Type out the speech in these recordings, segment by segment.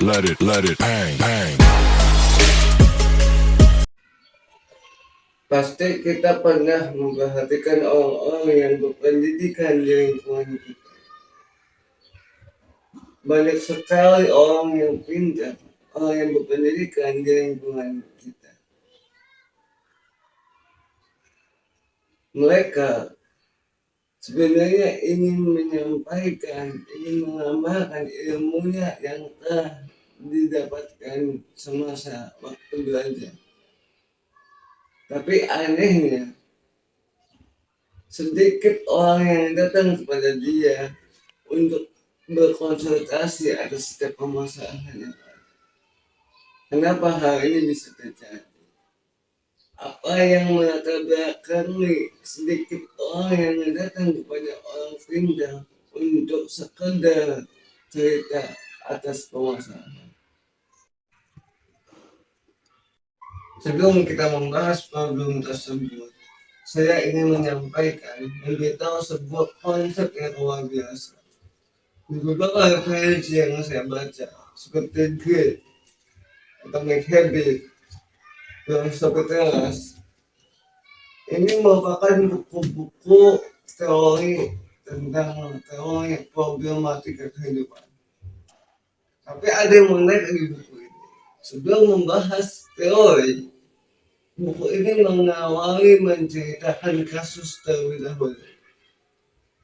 let it bang, bang. Pasti kita pernah memperhatikan orang-orang yang berpendidikan di lingkungan kita. Banyak sekali orang yang pintar, orang yang berpendidikan di lingkungan kita. Mereka sebenarnya ingin menyampaikan, ingin mengamalkan ilmunya yang telah didapatkan semasa waktu belajar. Tapi anehnya, sedikit orang yang datang kepada dia untuk berkonsultasi atas setiap permasalahan yang ada. Kenapa hal ini bisa terjadi? Apa yang melatar belakangi sedikit orang yang datang kepada orang pintar untuk sekedar cerita atas permasalahan? Sebelum kita membahas problem tersebut, saya ingin menyampaikan, memberitahu sebuah konsep yang luar biasa. Di beberapa referensi yang saya baca, seperti Grid atau McHabit, Aristoteles, ini merupakan buku-buku teori tentang teori problematika kehidupan. Tapi ada yang menarik di buku ini. Sebelum membahas teori, buku ini mengawali menceritakan kasus terlebih dahulu.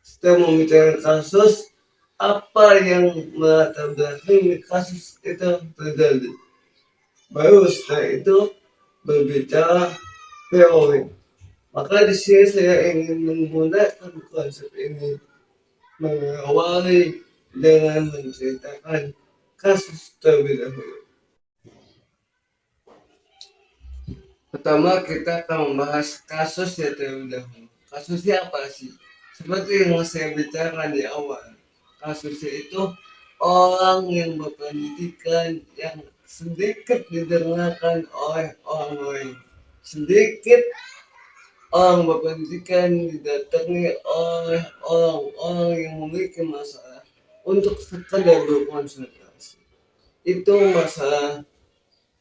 Setelah membicarakan kasus, apa yang melatar belakangi kasus itu terjadi. Baru setelah itu berbicara teori. Maka di sini saya ingin menggunakan konsep ini mengawali dengan menceritakan kasus terlebih dahulu. Pertama kita akan membahas kasus ya terlebih dahulu. Kasusnya apa sih? Seperti yang saya bicarakan di awal, kasusnya itu orang yang berpendidikan yang sedikit didengarkan oleh orang lain. Sedikit orang berpendidikan didatangi oleh orang-orang yang memiliki masalah untuk sekadar berkonsultasi. Itu masalah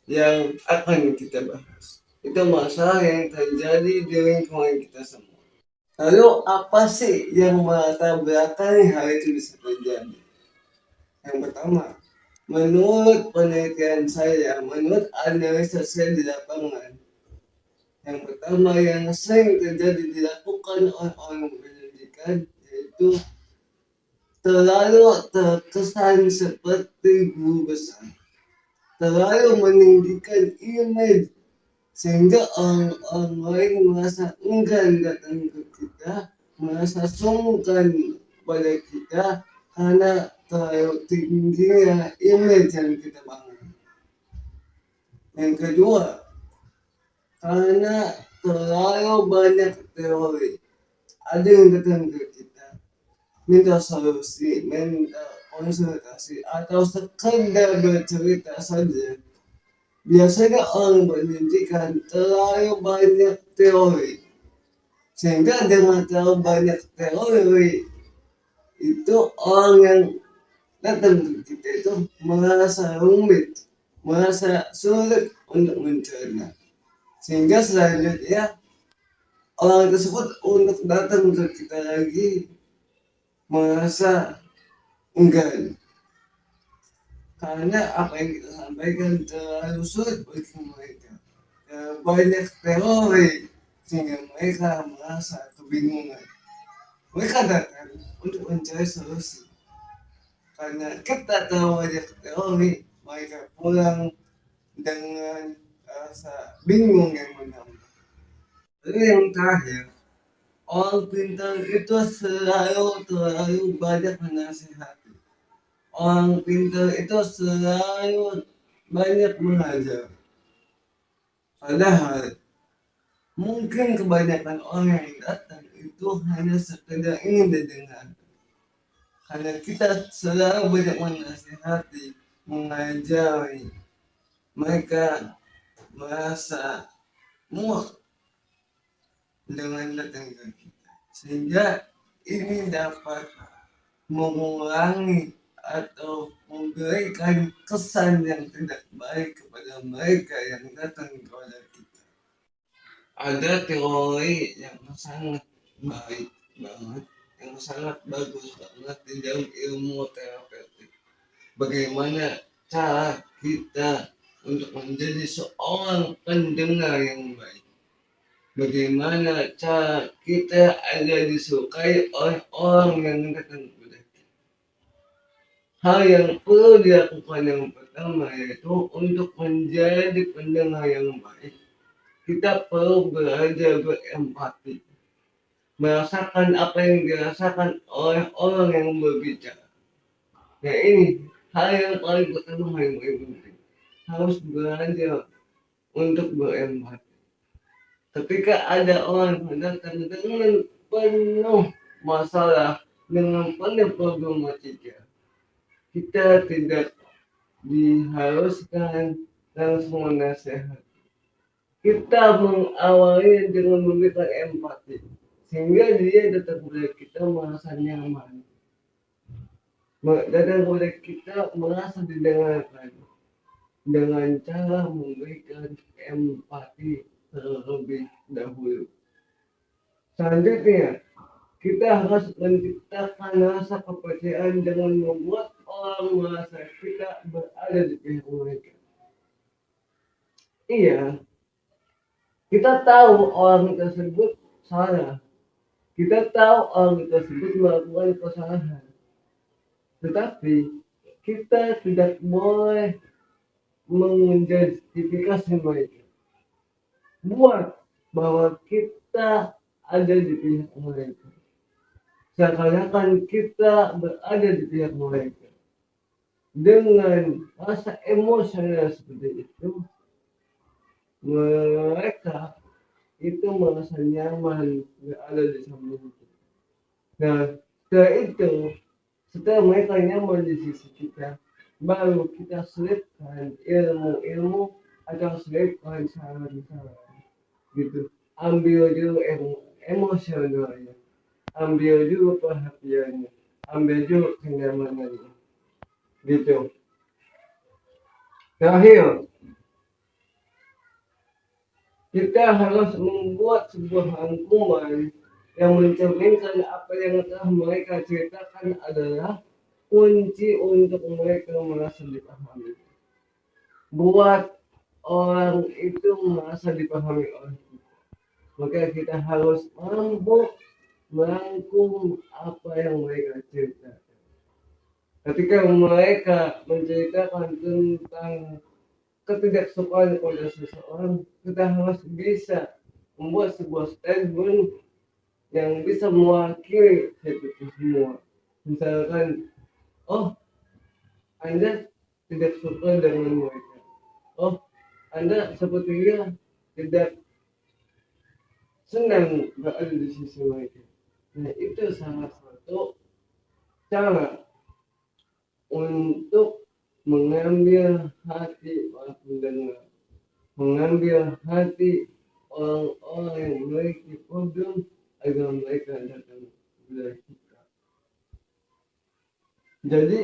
yang akan kita bahas. Itu masalah yang terjadi di lingkungan kita semua. Lalu apa sih yang melatar belakangi hal itu bisa terjadi? Yang pertama, menurut penelitian saya, menurut analisa saya di lapangan, yang pertama yang sering terjadi dilakukan oleh orang pendidikan yaitu terlalu terkesan seperti guru besar, terlalu meninggikan image sehingga orang lain merasa enggan datang ke kita, merasa sungkan pada kita karena terlalu tingginya image yang kita bangun. Yang kedua, karena terlalu banyak teori. Ada yang datang ke kita minta solusi, minta konsultasi, atau sekedar bercerita saja. Biasanya orang pendidikan terlalu banyak teori, sehingga dengan terlalu banyak teori itu orang yang datang ke kita itu merasa rumit, merasa sulit untuk mencerna, sehingga selanjutnya orang tersebut untuk datang ke kita lagi merasa enggan karena apa yang kita sampaikan terlalu sulit bagi mereka. Banyak teori sehingga mereka merasa kebingungan. Mereka datang untuk mencari solusi. Karena kita tahu banyak teori, mereka pulang dengan rasa bingung yang menambah. Lalu yang terakhir, orang pintar itu terlalu banyak menasihati. Orang pintar itu selalu banyak mengajar. Padahal mungkin kebanyakan orang yang datang itu hanya sekedar ingin didengar. Karena kita selalu banyak menasihati, mengajari, mereka merasa muak dengan datang ke kita. Sehingga ini dapat mengurangi atau memberikan kesan yang tidak baik kepada mereka yang datang kepada kita. Ada teori yang sangat baik banget, yang sangat bagus banget di dalam ilmu terapeutik. Bagaimana cara kita untuk menjadi seorang pendengar yang baik. Bagaimana cara kita agar disukai oleh orang yang datang kepada kita. Hal yang perlu dilakukan yang pertama yaitu untuk menjadi pendengar yang baik. Kita perlu belajar berempati. Merasakan apa yang dirasakan oleh orang yang berbicara. Nah ini hal yang paling pertama yang paling penting. Harus belajar untuk berempati. Ketika ada orang yang datang dengan penuh masalah, dengan penuh problematika, kita tidak diharuskan langsung menasehati. Kita mengawali dengan memberikan empati, sehingga dia datang kepada kita merasa nyaman. Datang kepada kita merasa didengarkan dengan cara memberikan empati terlebih dahulu. Selanjutnya, kita harus menciptakan rasa kepercayaan dengan membuat orang merasa kita berada di pihak mereka. Iya, kita tahu orang tersebut salah. Kita tahu orang tersebut melakukan kesalahan. Tetapi kita tidak boleh menjustifikasi mereka. Buat bahwa kita ada di pihak mereka. Seakan-akan kita berada di pihak mereka. Dengan rasa emosional seperti itu, mereka itu merasa nyaman berada di samping kita. Nah, setelah mereka nyaman di sisi kita, baru kita selipkan ilmu-ilmu atau selipkan saran-saran gitu. Ambil dulu emosionalnya, ambil dulu perhatiannya, ambil dulu kenyamanannya gitu. Terakhir, kita harus membuat sebuah rangkuman yang mencerminkan apa yang telah mereka ceritakan adalah kunci untuk mereka merasa dipahami. Buat orang itu merasa dipahami oleh kita, maka kita harus mampu merangkum apa yang mereka ceritakan. Ketika mereka menceritakan tentang ketidaksukaan pada seseorang, kita harus bisa membuat sebuah statement yang bisa mewakili itu semua. Misalkan, oh, Anda tidak suka dengan mereka. Oh, Anda sepertinya tidak senang berada di sisi mereka. Nah, itu salah satu cara untuk mengambil hati para pendengar, mengambil hati orang-orang yang memiliki problem agar mereka datang kepada kita. Jadi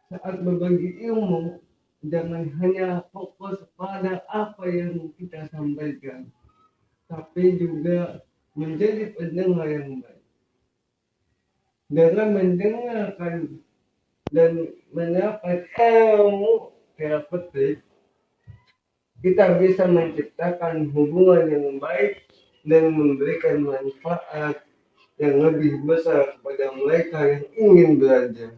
saat berbagi ilmu, jangan hanya fokus pada apa yang kita sampaikan, tapi juga menjadi pendengar yang baik. Dengan mendengarkan dan mendapat ilmu terapeutik, kita bisa menciptakan hubungan yang baik dan memberikan manfaat yang lebih besar kepada mereka yang ingin belajar.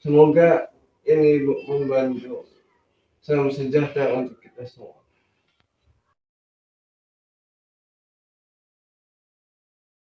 Semoga ini membantu. Salam sejahtera untuk kita semua.